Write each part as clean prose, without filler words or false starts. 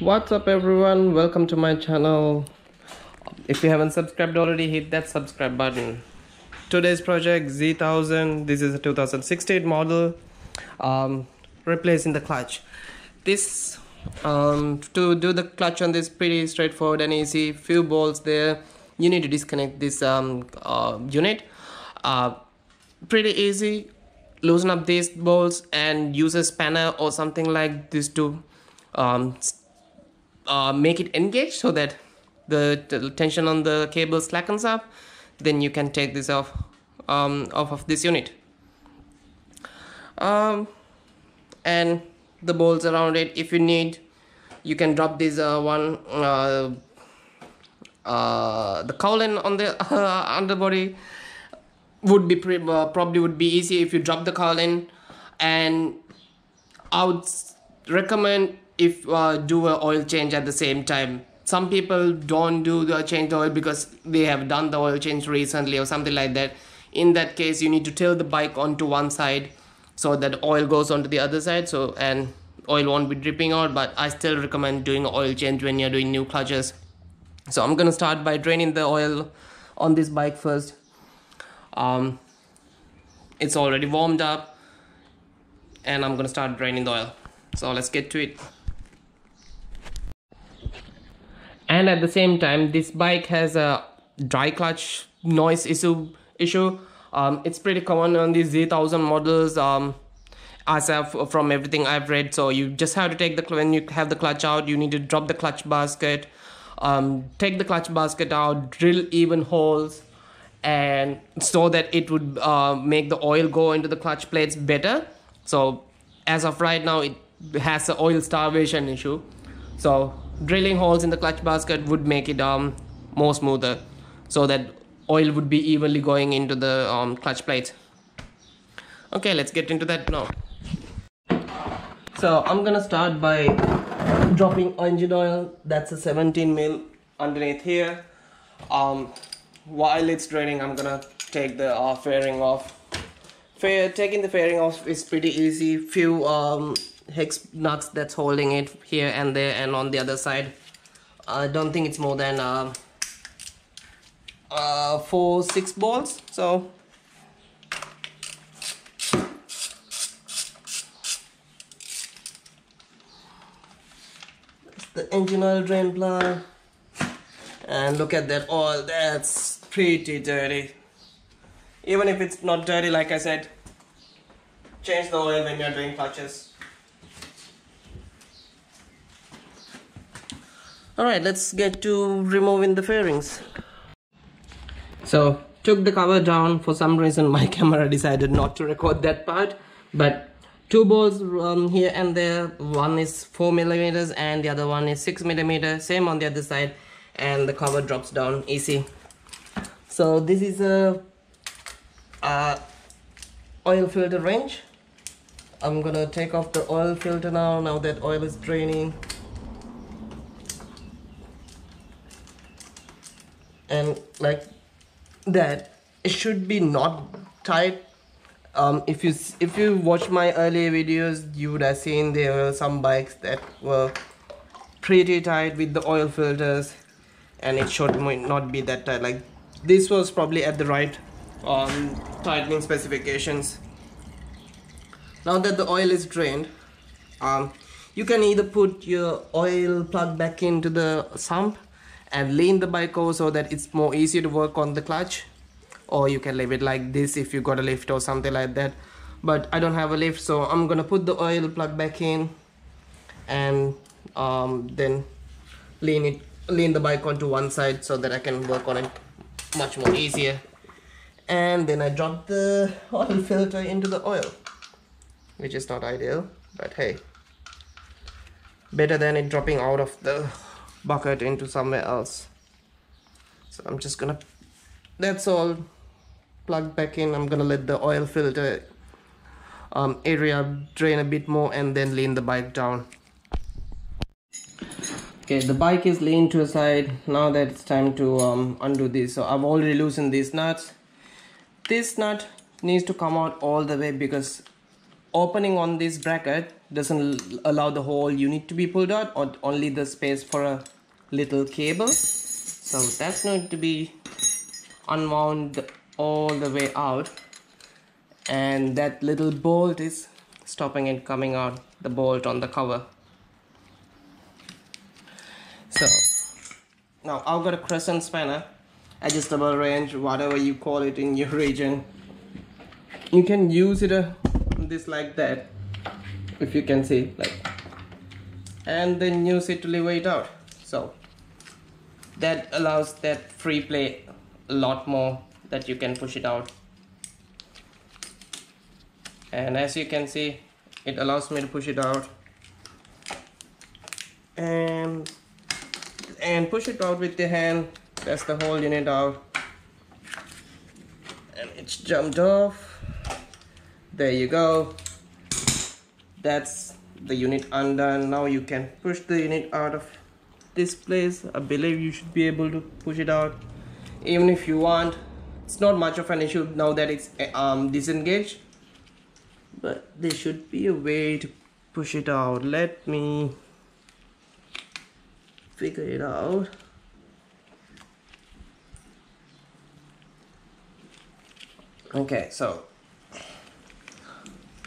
What's up everyone, welcome to my channel. If you haven't subscribed already, hit that subscribe button. Today's project Z1000. This is a 2016 model, replacing the clutch. This to do the clutch on this, pretty straightforward and easy. Few bolts there. You need to disconnect this unit. Pretty easy. Loosen up these bolts and use a spanner or something like this to make it engage so that the tension on the cable slackens up. Then you can take this off of this unit, and the bolts around it. If you need, you can drop this the cowling on the underbody would be probably would be easy if you drop the cowling. And I would recommend if do a oil change at the same time. Some people don't do the change the oil because they have done the oil change recently or something like that. In that case, you need to tilt the bike onto one side so that oil goes onto the other side, so and oil won't be dripping out. But I still recommend doing an oil change when you're doing new clutches. So I'm gonna start by draining the oil on this bike first. It's already warmed up and I'm gonna start draining the oil, so let's get to it. And at the same time, this bike has a dry clutch noise issue. It's pretty common on these Z1000 models, as from everything I've read. So you just have to take when you have the clutch out, you need to drop the clutch basket, take the clutch basket out, drill even holes, and so that it would make the oil go into the clutch plates better. So as of right now, it has an oil starvation issue. So drilling holes in the clutch basket would make it more smoother, so that oil would be evenly going into the clutch plates. Okay, let's get into that now. So I'm gonna start by dropping engine oil. That's a 17 mil underneath here. While it's draining, I'm gonna take the fairing off. Taking the fairing off is pretty easy. Few hex nuts that's holding it here and there and on the other side. I don't think it's more than 4-6 bolts. So that's the engine oil drain plug. And look at that oil, that's pretty dirty. Even if it's not dirty, like I said, change the oil when you're doing clutches. Alright, let's get to removing the fairings. So, took the cover down. For some reason my camera decided not to record that part, but two bolts here and there. One is 4mm and the other one is 6mm. Same on the other side, and the cover drops down easy. So this is a oil filter wrench. I'm gonna take off the oil filter now that oil is draining. And like that, it should be not tight. If you watch my earlier videos, you would have seen there were some bikes that were pretty tight with the oil filters, and it might not be that tight. Like this was probably at the right tightening specifications. Now that the oil is drained, you can either put your oil plug back into the sump and lean the bike over so that it's more easy to work on the clutch, or you can leave it like this if you got a lift or something like that. But I don't have a lift, so I'm gonna put the oil plug back in and then lean the bike onto one side so that I can work on it much more easier. And then I drop the oil filter into the oil, which is not ideal, but hey, better than it dropping out of the bucket into somewhere else. So I'm just gonna, that's all, plug back in. I'm gonna let the oil filter area drain a bit more and then lean the bike down. Okay, the bike is leaned to a side. Now that it's time to undo this. So I've already loosened these nuts. This nut needs to come out all the way because opening on this bracket doesn't allow the whole unit to be pulled out, or only the space for a little cable. So that's going to be unwound all the way out, and that little bolt is stopping it coming out, the bolt on the cover. So now I've got a crescent spanner, adjustable range, whatever you call it in your region. You can use it this like that, if you can see, like, and then use it to lever it out. So that allows that free play a lot more, that you can push it out. And as you can see, it allows me to push it out and push it out with the hand. That's the whole unit out, and it's jumped off. There you go. That's the unit undone. Now you can push the unit out of this place. I believe you should be able to push it out, even if you want. It's not much of an issue now that it's disengaged, but there should be a way to push it out. Let me figure it out. Okay, so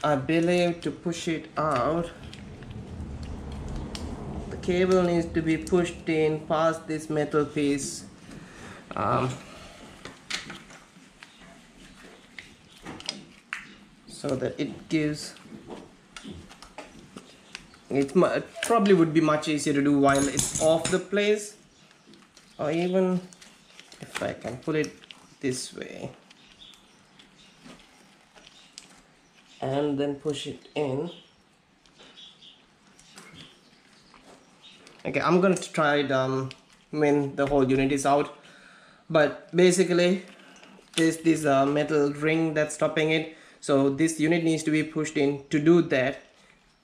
I believe to push it out, the cable needs to be pushed in past this metal piece. So that it gives, it probably would be much easier to do while it's off the place, or even if I can pull it this way and then push it in. Okay, I'm going to try it when the whole unit is out, but basically there's this metal ring that's stopping it. So this unit needs to be pushed in. To do that,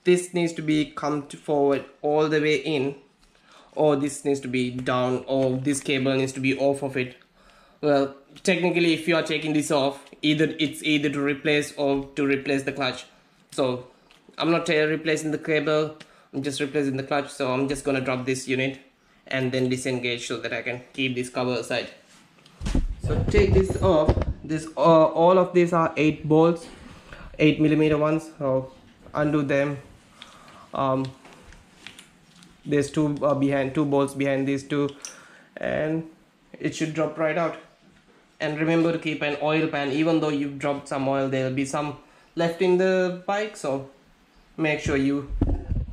this needs to be come forward all the way in, or this needs to be down, or this cable needs to be off of it. Well, technically if you are taking this off, it's either to replace or to replace the clutch. So I'm not replacing the cable, I'm just replacing the clutch. So I'm just gonna drop this unit and then disengage so that I can keep this cover aside. So take this off. This all of these are 8 bolts, 8mm ones. So undo them. There's two bolts behind these two, and it should drop right out. And remember to keep an oil pan. Even though you've dropped some oil, there will be some left in the bike, so make sure you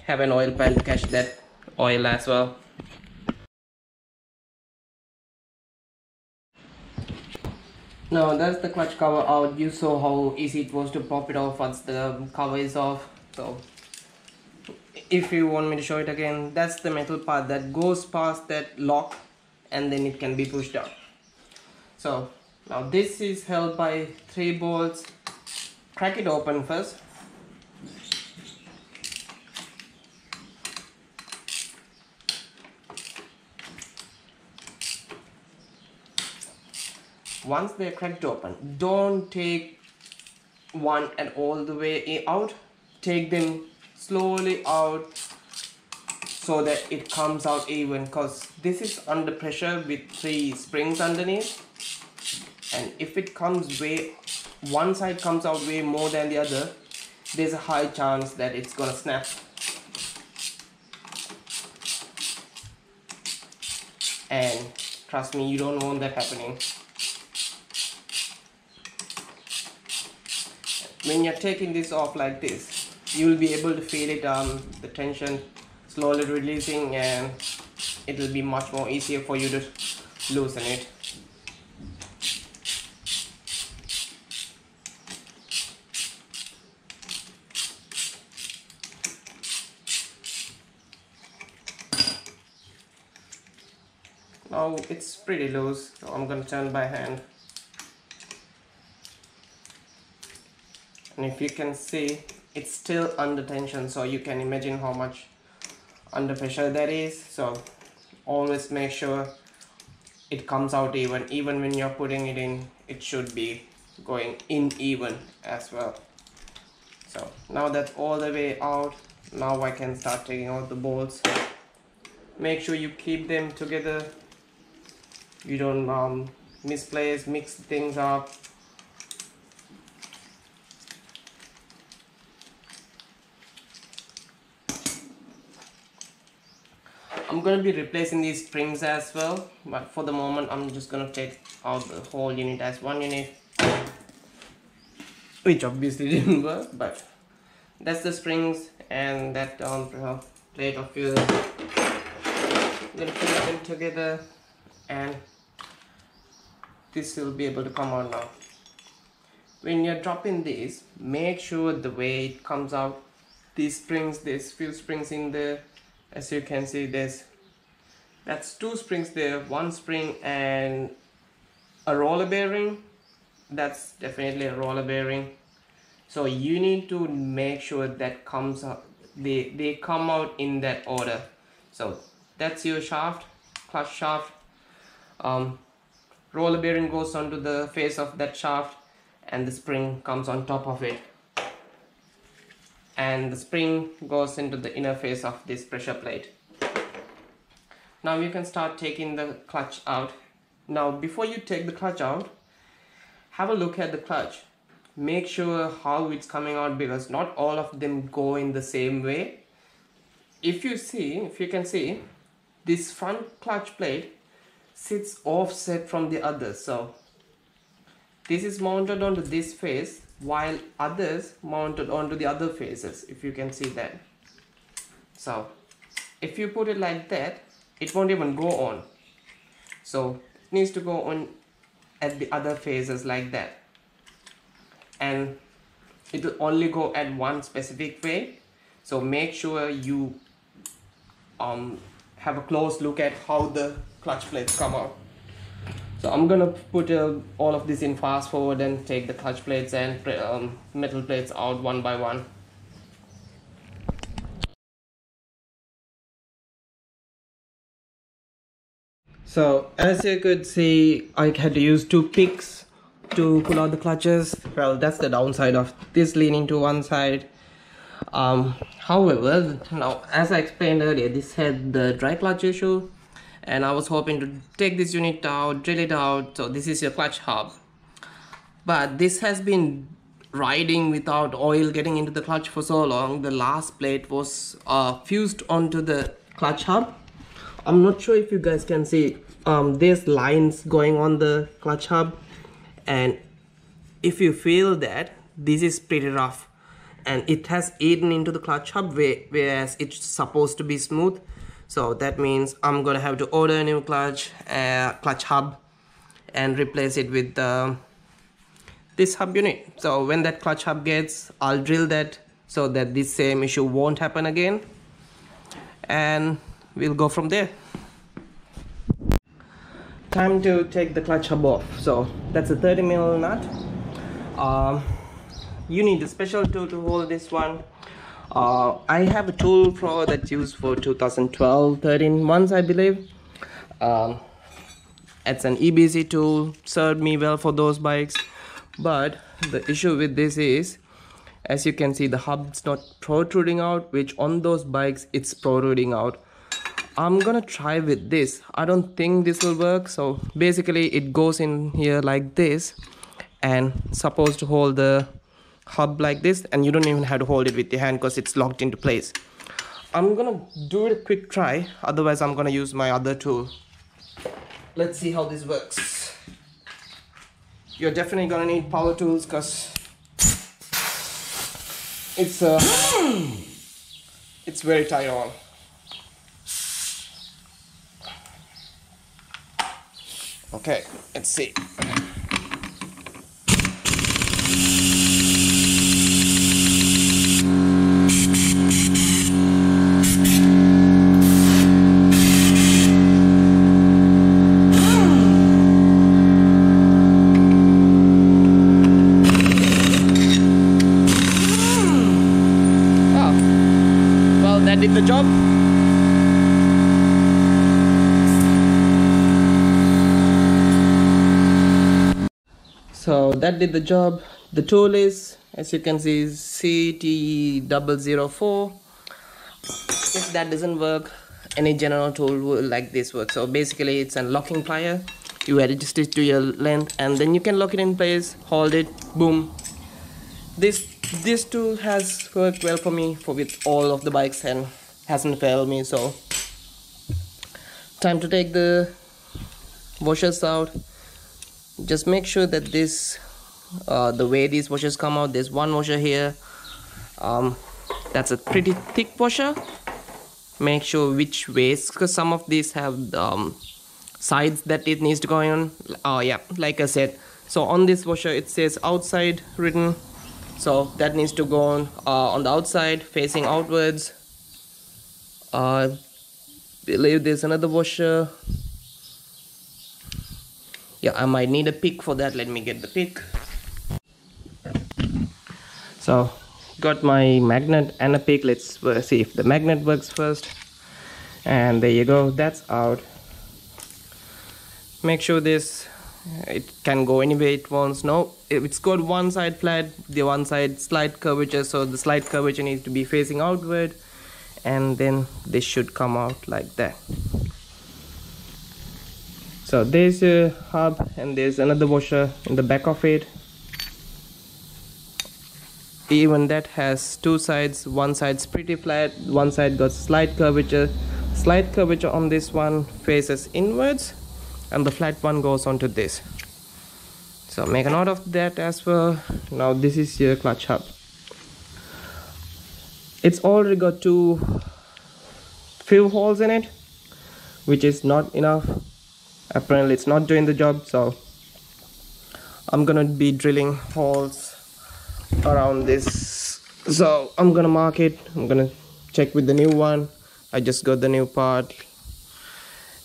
have an oil pan to catch that oil as well. Now that's the clutch cover out. You saw how easy it was to pop it off once the cover is off. So if you want me to show it again, that's the metal part that goes past that lock, and then it can be pushed out. So now this is held by 3 bolts. Crack it open first. Once they're cracked open, don't take one and all the way out. Take them slowly out so that it comes out even, because this is under pressure with 3 springs underneath, and if it comes one side comes out way more than the other, there's a high chance that it's gonna snap. And trust me, you don't want that happening. When you're taking this off like this, you'll be able to feel it, the tension slowly releasing, and it'll be much more easier for you to loosen it. Now it's pretty loose, so I'm going to turn by hand. And if you can see, it's still under tension, so you can imagine how much under pressure that is. So always make sure it comes out even when you're putting it in. It should be going in even as well. So now that's all the way out. Now I can start taking out the bolts. Make sure you keep them together. You don't misplace, mix things up. I'm going to be replacing these springs as well, but for the moment I'm just going to take out the whole unit as one unit, which obviously didn't work, but that's the springs and that plate of fuel. I'm going to put them together and this will be able to come out now. When you're dropping this, make sure the way it comes out, these springs, there's few springs in there. As you can see, that's two springs there, one spring and a roller bearing. That's definitely a roller bearing. So you need to make sure that comes out, they come out in that order. So that's your shaft, clutch shaft. Roller bearing goes onto the face of that shaft and the spring comes on top of it. And the spring goes into the inner face of this pressure plate. Now you can start taking the clutch out. Now before you take the clutch out, have a look at the clutch. Make sure how it's coming out, because not all of them go in the same way. If you can see, this front clutch plate sits offset from the others. So this is mounted onto this face, while others mounted onto the other faces, if you can see that. So if you put it like that, it won't even go on. So it needs to go on at the other faces like that, and it will only go at one specific way. So make sure you have a close look at how the clutch plates come out. So I'm gonna put all of this in fast forward and take the clutch plates and metal plates out one by one. So as you could see, I had to use two picks to pull out the clutches. Well, that's the downside of this leaning to one side. However, now as I explained earlier, this had the dry clutch issue, and I was hoping to take this unit out, drill it out. So this is your clutch hub, but this has been riding without oil getting into the clutch for so long. The last plate was fused onto the clutch hub. I'm not sure if you guys can see, there's lines going on the clutch hub, and if you feel that, this is pretty rough and it has eaten into the clutch hub, whereas it's supposed to be smooth. So that means I'm gonna have to order a new clutch hub and replace it with this hub unit. So when that clutch hub gets, I'll drill that so that this same issue won't happen again, and we'll go from there. Time to take the clutch hub off. So that's a 30mm nut. You need a special tool to hold this one. I have a tool pro that's used for 2012-13 ones, I believe. It's an EBC tool, served me well for those bikes. But the issue with this is, as you can see, the hub's not protruding out, which on those bikes it's protruding out. I'm gonna try with this. I don't think this will work. So basically it goes in here like this and supposed to hold the hub like this, and you don't even have to hold it with your hand because it's locked into place. I'm gonna do a quick try, otherwise I'm gonna use my other tool. Let's see how this works. You're definitely gonna need power tools because it's very tight on. Okay, let's see. That did the job. So that did the job. The tool is, as you can see, CT004. If that doesn't work, any general tool will like this work. So basically it's a locking plier. You adjust it to your length and then you can lock it in place, hold it, boom. This tool has worked well for me with all of the bikes and hasn't failed me. So time to take the washers out. Just make sure that this the way these washers come out, there's one washer here, that's a pretty thick washer. Make sure which ways, because some of these have sides that it needs to go on. Oh yeah, like I said, so on this washer it says outside written, so that needs to go on the outside facing outwards. Believe there's another washer. Yeah, I might need a pick for that. Let me get the pick. So got my magnet and a pick. Let's see if the magnet works first. And there you go, that's out. Make sure it can go anywhere it wants. No, it's got one side flat, the one side slight curvature, so the slight curvature needs to be facing outward, and then this should come out like that. So there's a hub and there's another washer in the back of it. Even that has two sides. One side's pretty flat, one side got slight curvature. Slight curvature on this one faces inwards and the flat one goes onto this. So make a note of that as well. Now this is your clutch hub. It's already got few holes in it, which is not enough. Apparently it's not doing the job, so I'm gonna be drilling holes around this. So I'm gonna mark it. I'm gonna check with the new one. I just got the new part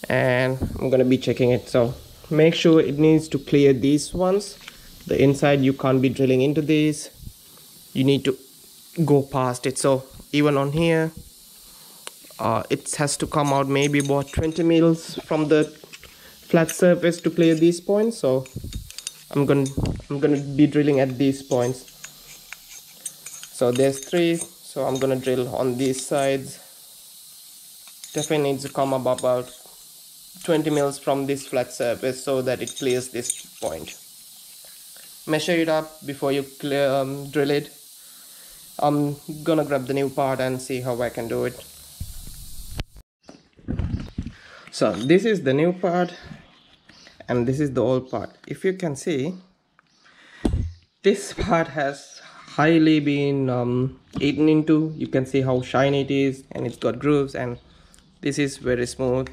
and I'm gonna be checking it. So make sure it needs to clear these ones. The inside, you can't be drilling into these. You need to go past it. So even on here, it has to come out maybe about 20 mils from the flat surface to clear these points. So I'm gonna be drilling at these points. So there's 3, so I'm gonna drill on these sides. Definitely needs to come up about 20 mils from this flat surface so that it clears this point. Measure it up before you drill it. I'm gonna grab the new part and see how I can do it. So this is the new part and this is the old part. If you can see, this part has highly been eaten into. You can see how shiny it is and it's got grooves, and this is very smooth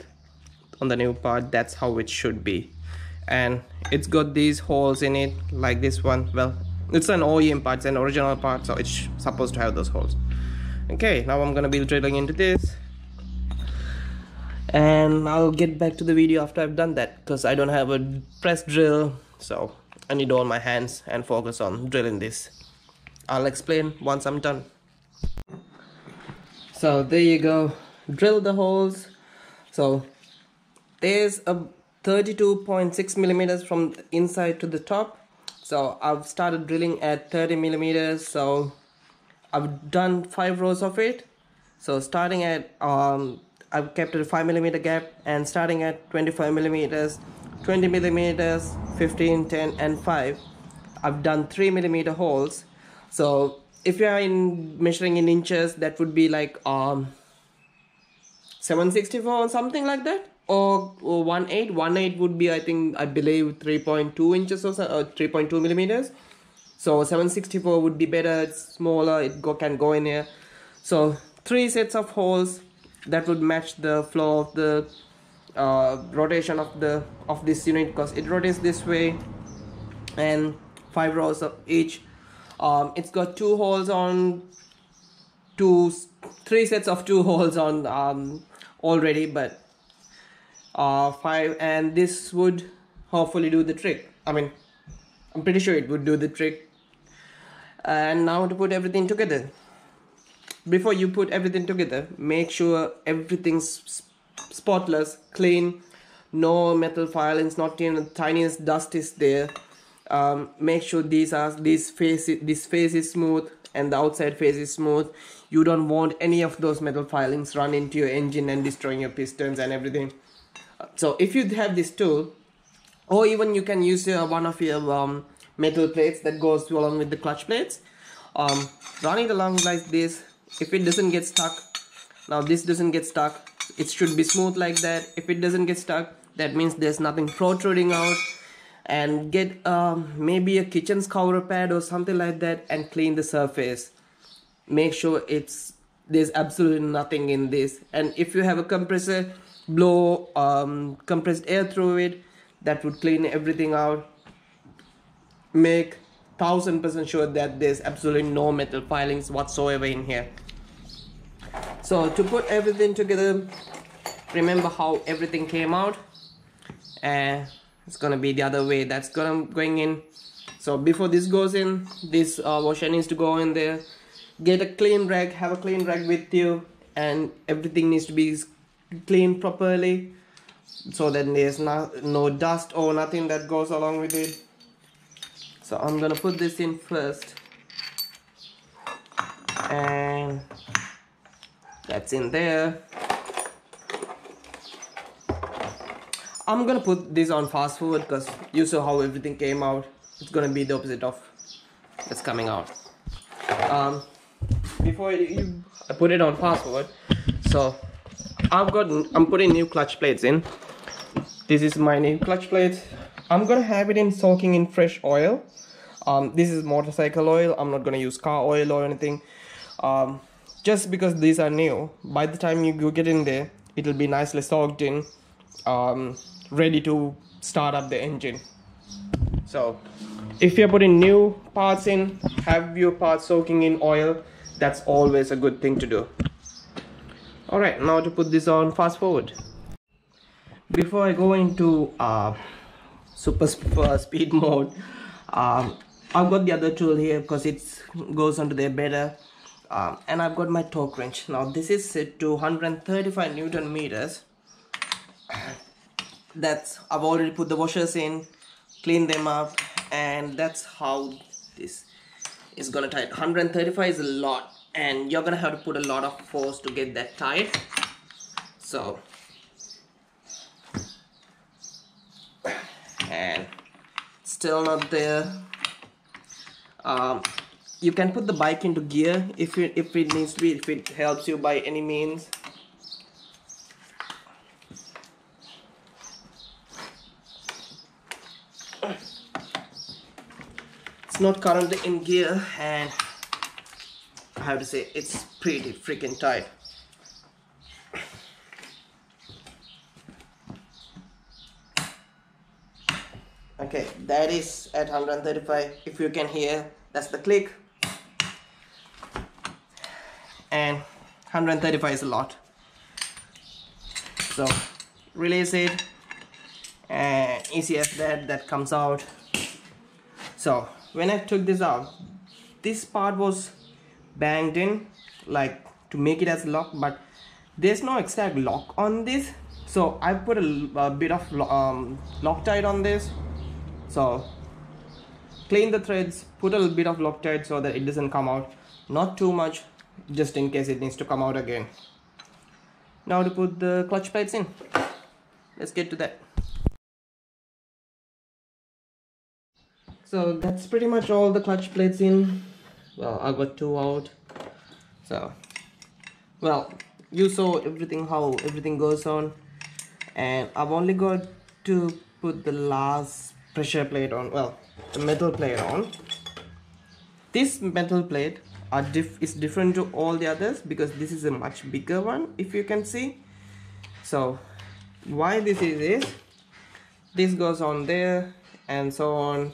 on the new part. That's how it should be. And it's got these holes in it like this one. Well, it's an OEM part, it's an original part, so it's supposed to have those holes. Okay, now I'm gonna be drilling into this and I'll get back to the video after I've done that, because I don't have a press drill, so I need all my hands and focus on drilling this. I'll explain once I'm done. So there you go, drill the holes. So there's a 32.6 millimeters from the inside to the top. So I've started drilling at 30 millimeters. So I've done 5 rows of it. So starting at I've kept a 5 millimeter gap, and starting at 25 millimeters, 20 millimeters, 15, 10 and 5, I've done 3 millimeter holes. So if you are measuring in inches, that would be like 764 or something like that, or 1.8 would be, I believe 3.2 inches or 3.2 millimeters. So 764 would be better. It's smaller, it can go in here. So 3 sets of holes that would match the flow of the rotation of this unit, because it rotates this way, and 5 rows of each. It's got 2 holes on 3 sets of 2 holes on already, but 5, and this would hopefully do the trick. I mean, I'm pretty sure it would do the trick. And now to put everything together. Before you put everything together, make sure everything's spotless, clean, no metal filings, not even the tiniest dust is there. Make sure this face is smooth and the outside face is smooth. You don't want any of those metal filings run into your engine and destroying your pistons and everything. So if you have this tool, or even you can use one of your metal plates that goes along with the clutch plates, run it along like this. If it doesn't get stuck, now this doesn't get stuck, it should be smooth like that. If it doesn't get stuck, that means there's nothing protruding out. And get maybe a kitchen scourer pad or something like that and clean the surface. Make sure there's absolutely nothing in this. And if you have a compressor, blow compressed air through it. That would clean everything out. Make 1000% sure that there's absolutely no metal filings whatsoever in here. So to put everything together, remember how everything came out, and it's gonna be the other way. That's going in. So before this goes in, this washer needs to go in there. Get a clean rag, have a clean rag with you, and everything needs to be cleaned properly, so that there's no dust or nothing that goes along with it. So I'm gonna put this in first, and that's in there. I'm gonna put this on fast forward because you saw how everything came out. It's gonna be the opposite of what's coming out. Before I put it on fast forward, so I'm putting new clutch plates in. This is my new clutch plates. I'm gonna have it in soaking in fresh oil. This is motorcycle oil. I'm not gonna use car oil or anything. Just because these are new, by the time you get in there, it'll be nicely soaked in, ready to start up the engine. So if you're putting new parts in, have your parts soaking in oil. That's always a good thing to do. Alright, now to put this on fast forward. Before I go into super speed mode, I've got the other tool here because it goes onto there better. And I've got my torque wrench. Now this is set to 135 Newton meters. I've already put the washers in, cleaned them up, and that's how this is gonna tight. 135 is a lot, and you're gonna have to put a lot of force to get that tight. So, and still not there. You can put the bike into gear if it needs to be, if it helps you by any means. It's not currently in gear, and I have to say it's pretty freaking tight. Okay, that is at 135. If you can hear, that's the click. And 135 is a lot. So release it, and easy as that comes out. So when I took this out, this part was banged in like to make it as lock, but there's no exact lock on this. So I put a bit of Loctite on this. So clean the threads, put a little bit of Loctite so that it doesn't come out. Not too much, just in case it needs to come out again. Now to put the clutch plates in. Let's get to that. So that's pretty much all the clutch plates in. Well, I got 2 out. So, well, you saw everything, how everything goes on, and I've only got to put the last pressure plate on, well, the metal plate on. This metal plate is different to all the others because this is a much bigger one, if you can see. So why this is this goes on there and so on,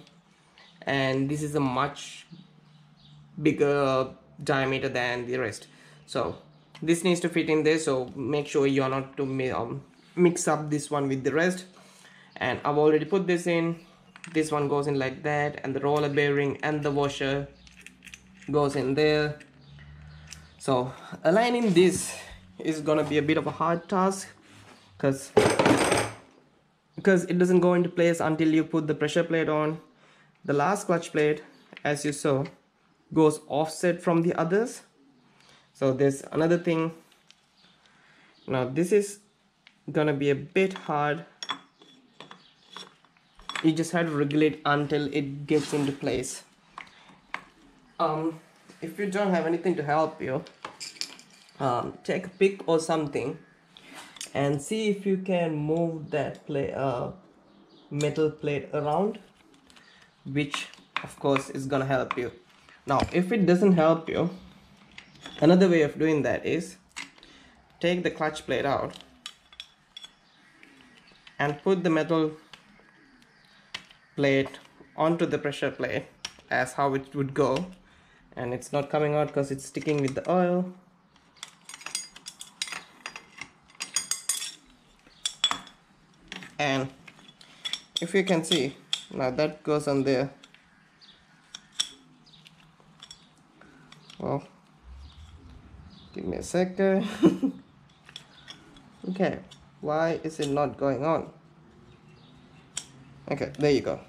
and this is a much bigger diameter than the rest. So this needs to fit in there, so make sure you're not to mix up this one with the rest. And I've already put this in. This one goes in like that, and the roller bearing and the washer goes in there. So aligning this is gonna be a bit of a hard task because it doesn't go into place until you put the pressure plate on. The last clutch plate, as you saw, goes offset from the others. So there's another thing. Now this is gonna be a bit hard. You just have to regulate until it gets into place. If you don't have anything to help you, take a pick or something and see if you can move that metal plate around, which of course is gonna help you. Now if it doesn't help you, another way of doing that is take the clutch plate out and put the metal plate onto the pressure plate as how it would go, and it's not coming out because it's sticking with the oil. And if you can see, now that goes on there. Well, give me a second. Okay, why is it not going on? Okay, there you go.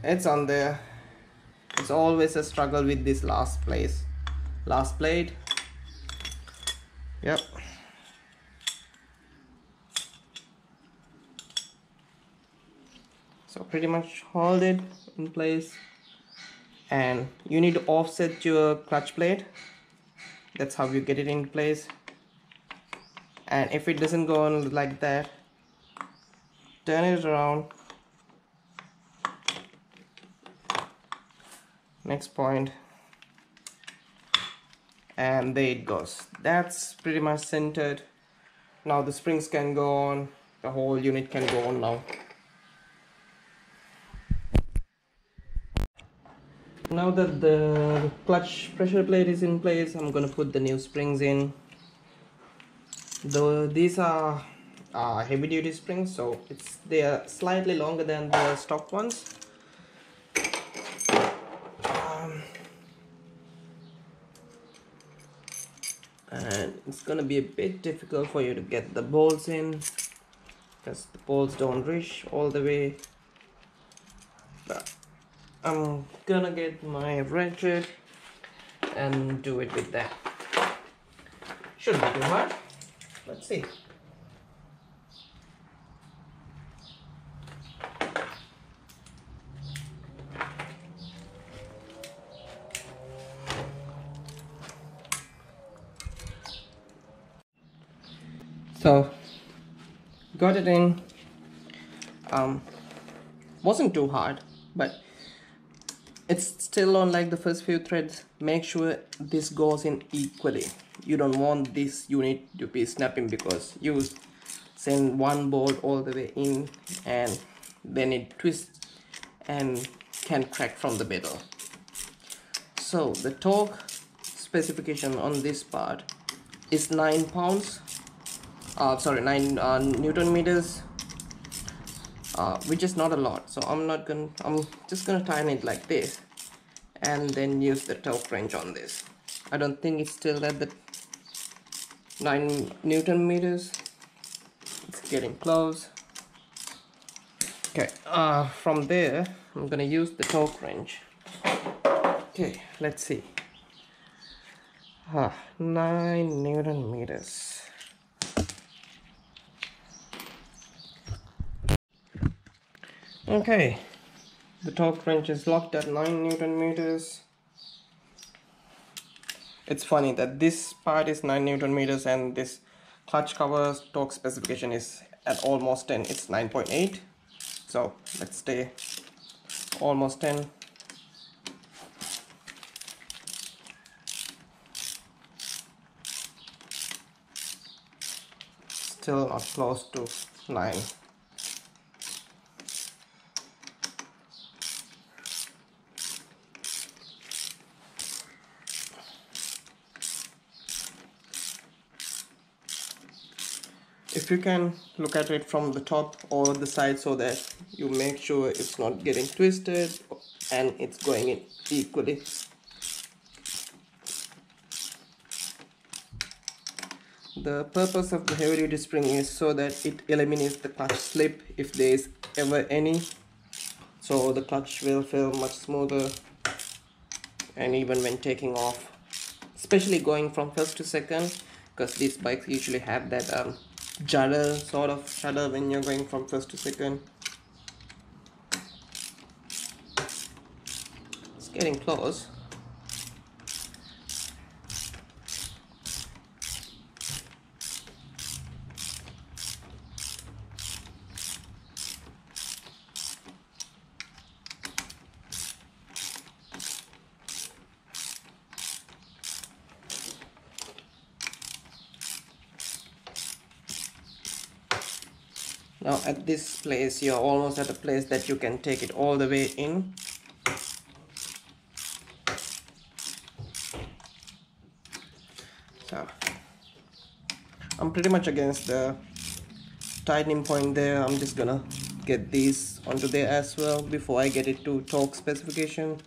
It's on there. It's always a struggle with this last plate. Yep. So pretty much hold it in place, and you need to offset your clutch plate. That's how you get it in place. And if it doesn't go on like that, turn it around. Next point, and there it goes. That's pretty much centered. Now the springs can go on, the whole unit can go on now. Now that the clutch pressure plate is in place, I'm gonna put the new springs in. Though these are heavy duty springs, so they are slightly longer than the stock ones. And it's gonna be a bit difficult for you to get the bolts in because the bolts don't reach all the way, but I'm gonna get my ratchet and do it with that. Shouldn't be too hard. Let's see. So got it in. Wasn't too hard, but it's still on like the first few threads. Make sure this goes in equally. You don't want this unit to be snapping because you send one bolt all the way in and then it twists and can crack from the middle. So the torque specification on this part is 9 pounds. 9 Newton meters, which is not a lot. So I'm just gonna tighten it like this and then use the torque wrench on this. I don't think it's still at the 9 Newton meters. It's getting close. Okay, from there I'm gonna use the torque wrench. Okay, let's see. 9 Newton meters. Okay, the torque wrench is locked at 9 Newton meters. It's funny that this part is 9 Newton meters and this clutch cover torque specification is at almost 10. It's 9.8. So let's stay almost 10. Still not close to 9. If you can look at it from the top or the side so that you make sure it's not getting twisted and it's going in equally. The purpose of the heavy duty spring is so that it eliminates the clutch slip if there is ever any. So the clutch will feel much smoother and even when taking off. especially going from first to second, because these bikes usually have that sort of shudder when you're going from first to second. It's getting close. Now at this place, you're almost at a place that you can take it all the way in. So I'm pretty much against the tightening point there. I'm just gonna get these onto there as well before I get it to torque specification.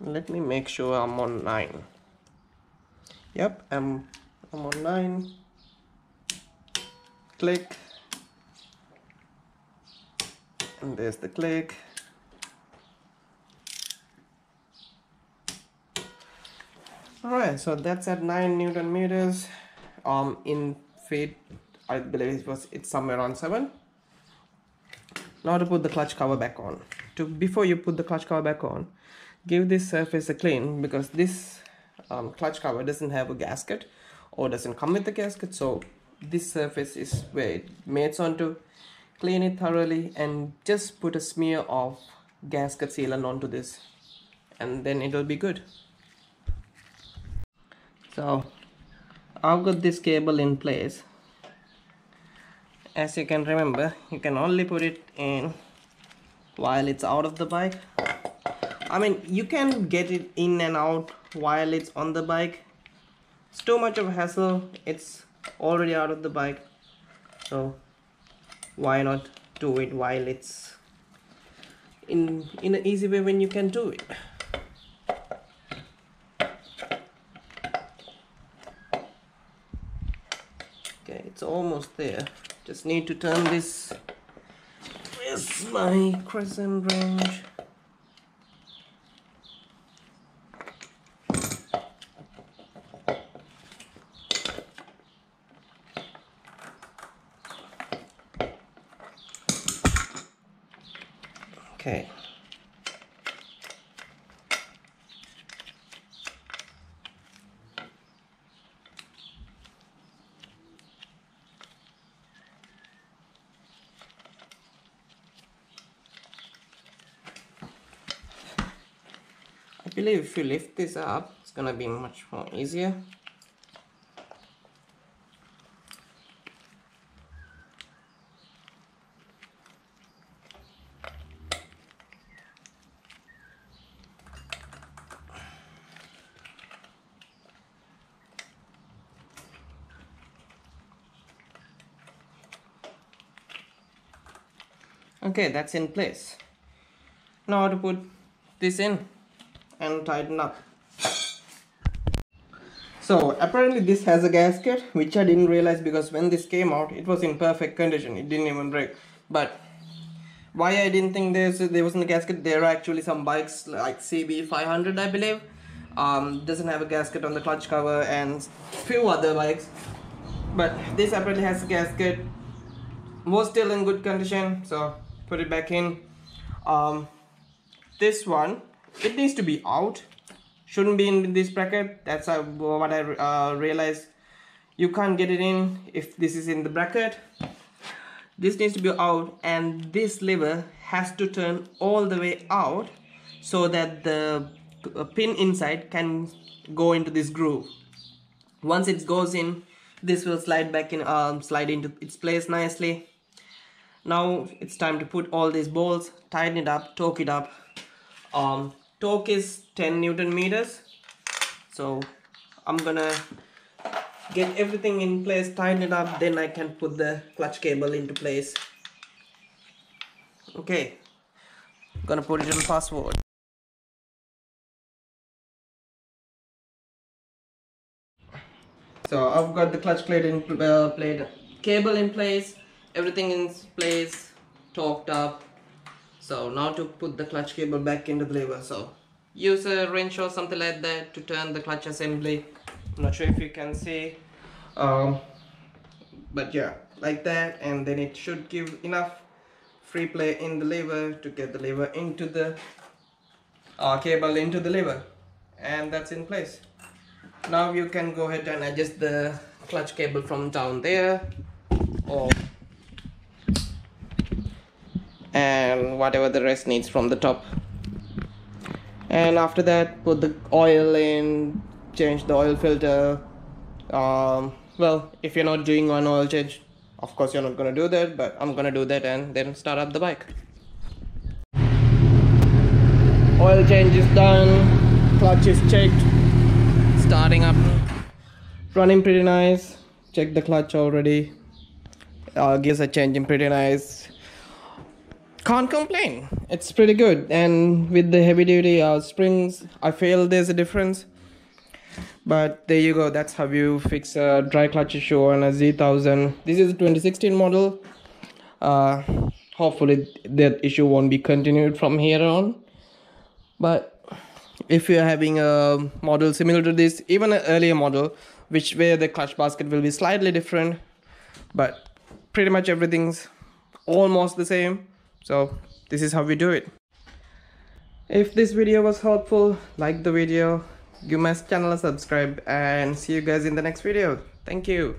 Let me make sure I'm on 9. Yep, I'm on 9. Click. And there's the click. Alright, so that's at 9 Newton meters. In feet, I believe it's somewhere around 7. Now to put the clutch cover back on. Before you put the clutch cover back on, give this surface a clean, because this clutch cover doesn't have a gasket or doesn't come with a gasket, so this surface is where it mates onto. Clean it thoroughly and just put a smear of gasket sealant onto this, and then it will be good. So I've got this cable in place. As you can remember, you can only put it in while it's out of the bike. I mean, you can get it in and out while it's on the bike. It's too much of a hassle. It's already out of the bike, so why not do it while it's in an easy way when you can do it. Okay, it's almost there. Just need to turn this with my crescent wrench. Okay. I believe if you lift this up, it's gonna be much more easier. Okay, that's in place. Now to put this in and tighten up. So apparently this has a gasket, which I didn't realize, because when this came out it was in perfect condition, it didn't even break. But why I didn't think there wasn't a gasket, there are actually some bikes like CB500 I believe doesn't have a gasket on the clutch cover, and few other bikes, but this apparently has a gasket. Was still in good condition, so put it back in. This one, it needs to be out, shouldn't be in this bracket. That's what I realized. You can't get it in if this is in the bracket. This needs to be out, and this lever has to turn all the way out so that the pin inside can go into this groove. Once it goes in, this will slide back in, slide into its place nicely. Now it's time to put all these bolts, tighten it up, torque it up. Torque is 10 Newton meters. So I'm gonna get everything in place, tighten it up, then I can put the clutch cable into place. Okay, I'm gonna put it in fast forward. So I've got the clutch plate cable in place, everything in place, torqued up. So now to put the clutch cable back into the lever, so use a wrench or something like that to turn the clutch assembly. I'm not sure if you can see, but yeah, like that, and then it should give enough free play in the lever to get the lever into the cable into the lever, and that's in place. Now you can go ahead and adjust the clutch cable from down there, or and whatever the rest needs from the top. And after that, put the oil in, change the oil filter. Well, if you're not doing one oil change, of course you're not gonna do that, but I'm gonna do that and then start up the bike. Oil change is done, clutch is checked, starting up, running pretty nice. Check the clutch already, gears are changing pretty nice. Can't complain, it's pretty good. And with the heavy duty springs, I feel there's a difference, but there you go. That's how you fix a dry clutch issue on a Z1000. This is a 2016 model. Hopefully that issue won't be continued from here on, but if you're having a model similar to this, even an earlier model where the clutch basket will be slightly different, but pretty much everything's almost the same. So this is how we do it. If this video was helpful, like the video, give my channel a subscribe, and see you guys in the next video. Thank you.